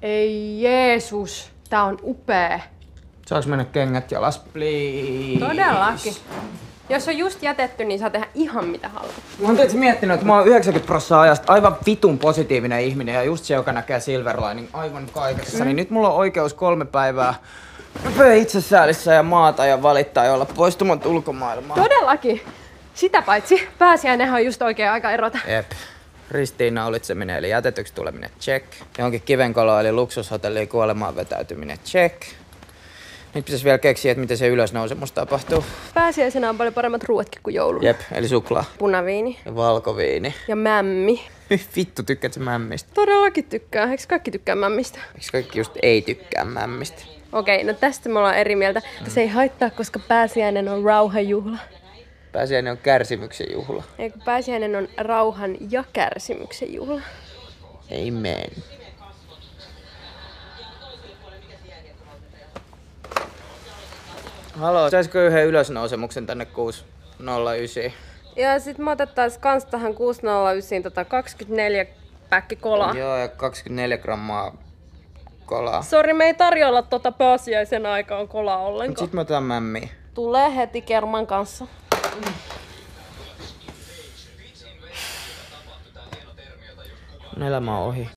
Ei Jeesus, tää on upea. Saaks mennä kengät jalas, please? Todellakin. Jos on just jätetty, niin saa tehdä ihan mitä haluat. Mä oon tietysti miettinyt, että mä oon 90% ajasta aivan vitun positiivinen ihminen ja just se, joka näkee silver lining aivan kaikessa. Niin nyt mulla on oikeus 3 päivää nopea itsesäälissä ja maata ja valittaa ja olla poistumat ulkomaailmaa. Todellakin. Sitä paitsi pääsiäinenhän on just oikea aika erota. Jep. Ristiinnaulitseminen eli jätetyksi tuleminen, check. Johonkin kivenkoloon eli luksushotelliin kuolemaan vetäytyminen, check. Nyt pitäisi vielä keksiä, että miten se ylösnousemus tapahtuu. Pääsiäisenä on paljon paremmat ruuatkin kuin jouluna. Jep, eli suklaa. Punaviini. Ja valkoviini. Ja mämmi. Vittu, tykkäät sä mämmistä? Todellakin tykkää. Eikö kaikki tykkää mämmistä? Eikö kaikki just ei tykkää mämmistä? Okei, no tästä me ollaan eri mieltä. Se ei haittaa, koska pääsiäinen on rauhanjuhla. Pääsiäinen on kärsimyksen juhla. Eikö pääsiäinen on rauhan ja kärsimyksen juhla? Amen. Haloo, saisiko yhden ylösnousemuksen tänne 609? Ja sit me otettais kans tähän 609 24 päkki kolaa. Joo, ja 24 grammaa kolaa. Sori, me ei tarjolla pääsiäisen aikaan kolaa Mut ollenkaan. sit me otetaan mämmiä. Tulee heti kerman kanssa. Elämä on ohi.